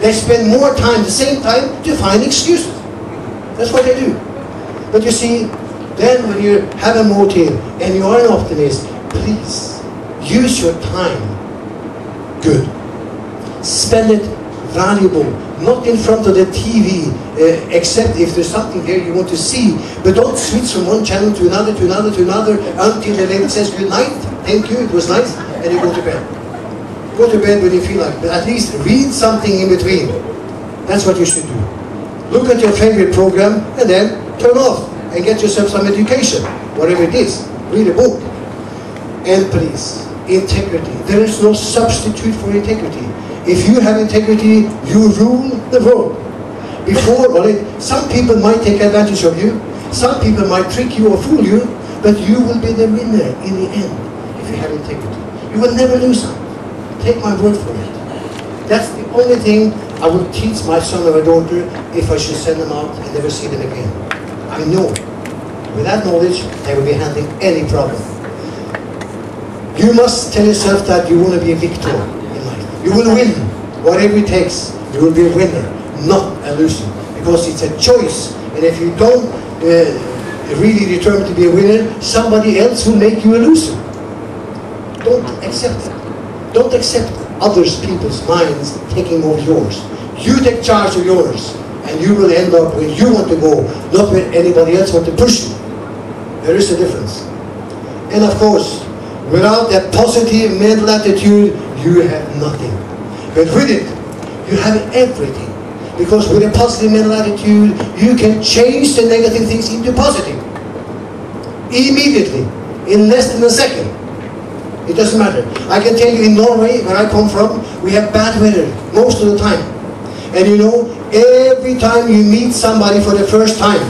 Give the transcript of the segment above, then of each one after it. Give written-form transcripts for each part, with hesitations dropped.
They spend more time, the same time, to find excuses. That's what they do. But you see, then when you have a motive and you are an optimist, please use your time good. Spend it valuable, not in front of the TV, except if there's something there you want to see. But don't switch from one channel to another, to another, to another, until the lady says good night, thank you, it was nice, and you go to bed. Go to bed when you feel like it, but at least read something in between. That's what you should do. Look at your favorite program, and then turn off, and get yourself some education, whatever it is. Read a book. And please, integrity. There is no substitute for integrity. If you have integrity, you rule the world. Before, well, some people might take advantage of you, some people might trick you or fool you, but you will be the winner in the end if you have integrity. You will never lose out. Take my word for it. That's the only thing I would teach my son or my daughter if I should send them out and never see them again. I know. With that knowledge, they will be handling any problem. You must tell yourself that you want to be a victor in life. You will win, whatever it takes. You will be a winner, not a loser. Because it's a choice. And if you don't really determine to be a winner, somebody else will make you a loser. Don't accept it. Don't accept others people's minds taking over yours. You take charge of yours, and you will end up where you want to go, not where anybody else wants to push you. There is a difference. And of course, without that positive mental attitude, you have nothing. But with it, you have everything. Because with a positive mental attitude, you can change the negative things into positive. Immediately, in less than a second. It doesn't matter. I can tell you in Norway, where I come from, we have bad weather most of the time. And you know, every time you meet somebody for the first time,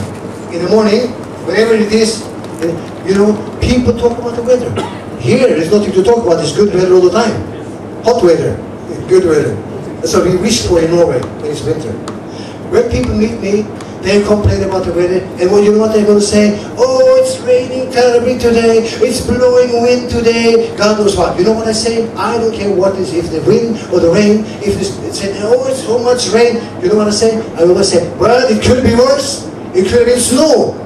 in the morning, wherever it is, you know, people talk about the weather. Here, there's nothing to talk about. It's good weather all the time. Hot weather, good weather. That's what we wish for in Norway when it's winter. When people meet me, they complain about the weather, and well, you know what they're going to say? Oh, it's raining terribly today, it's blowing wind today, God knows what. You know what I say? I don't care what is, if the wind or the rain, if it's oh, it's so much rain. You know what I say? I always say, well, it could be worse. It could have been snow.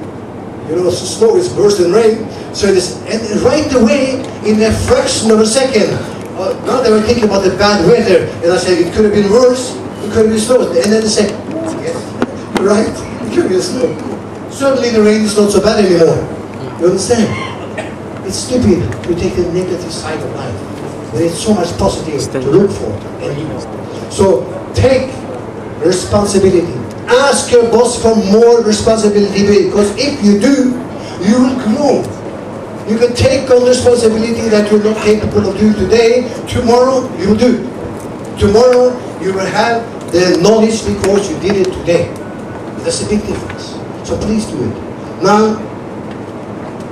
You know, snow is worse than rain. So this, and right away, in a fraction of a second, now they were thinking about the bad weather, and I said, it could have been worse, it could have been snow. And then they say, yes, right, it could be snow. Suddenly the rain is not so bad anymore. You understand? It's stupid to take the negative side of life. There is so much positive to look for and use. So take responsibility. Ask your boss for more responsibility, because if you do, you will grow. You can take on responsibility that you're not capable of doing today. Tomorrow, you will do. Tomorrow, you will have the knowledge because you did it today. That's a big difference. So please do it. Now,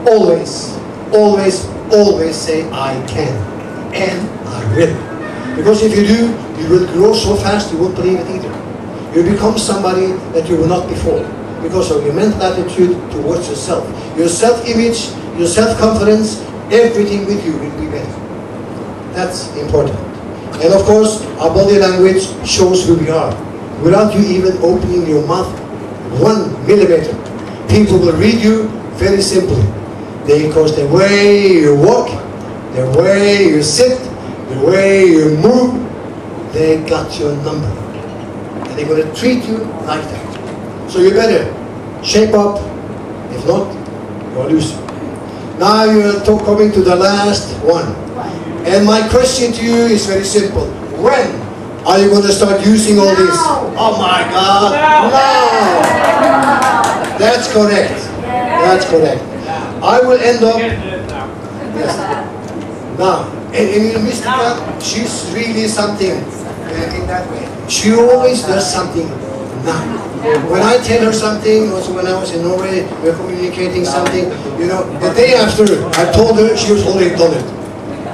always, always, always say, I can. And I will. Because if you do, you will grow so fast you won't believe it either. You become somebody that you were not before. Because of your mental attitude towards yourself. Your self-image, your self-confidence, everything with you will be better. That's important. And of course, our body language shows who we are. Without you even opening your mouth 1 millimeter, people will read you very simply. Because the way you walk, the way you sit, the way you move, they got your number. And they're going to treat you like that. So you better shape up. If not, you're a loser. Now you're coming to the last one. And my question to you is very simple. When are you going to start using all this? Oh my God! Now! That's correct. That's correct. I will end up. Yes. Now, in Mystica, she's really something in that way. She always does something now. When I tell her something, also when I was in Norway, we were communicating something, you know, the day after I told her, she was already done it.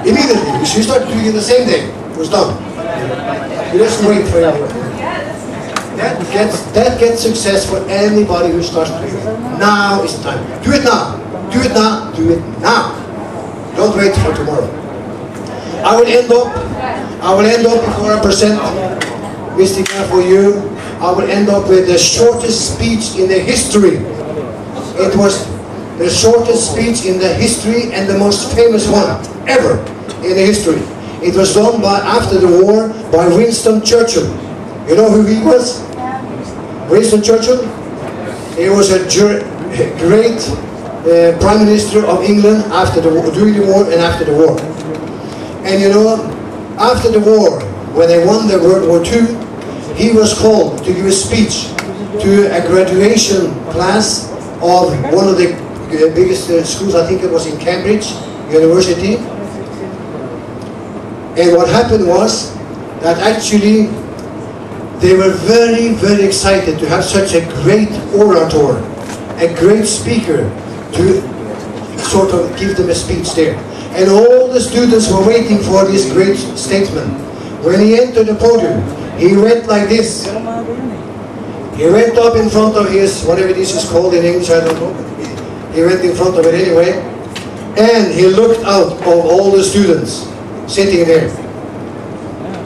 Immediately, she started doing it the same day. It was done. You just wait for anyone. That gets success for anybody who starts doing it. Now is the time. Do it now. Do it now. Do it now. Don't wait for tomorrow. I will end up before I present Mystica, for you, I will end up with the shortest speech in the history. It was the shortest speech in the history and the most famous one ever in the history. It was done after the war by Winston Churchill. You know who he was? Winston Churchill? He was a great Prime Minister of England after the war, during the war and after the war. And you know, after the war, when they won the World War II, he was called to give a speech to a graduation class of one of the biggest schools, I think it was in Cambridge University. And what happened was that actually they were very, very excited to have such a great orator, a great speaker to sort of give them a speech there. And all the students were waiting for this great statement. When he entered the podium, he went like this. He went up in front of his, whatever this is called in English, I don't know. He went in front of it anyway. And he looked out of all the students sitting there.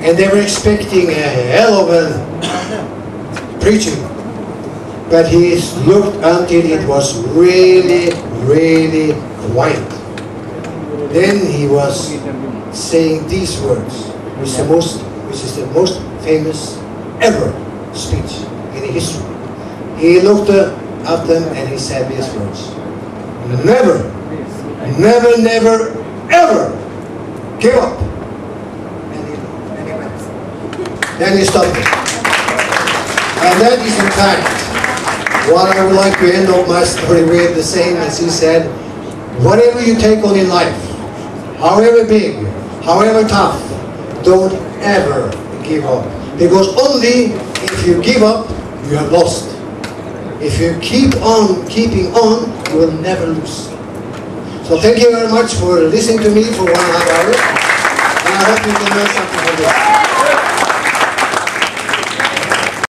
And they were expecting a hell of a preaching. But he looked until it was really, really quiet. Then he was saying these words, which is the most famous ever speech in the history. He looked at them and he said these words: never, never, never, ever give up. And he went. Then he stopped it. And that is in fact what I would like to end up my story with, the same as he said: whatever you take on in life, however big, however tough, don't ever give up. Because only if you give up, you have lost. If you keep on keeping on, you will never lose. So thank you very much for listening to me for 1.5 hours. And I hope you can learn something from this.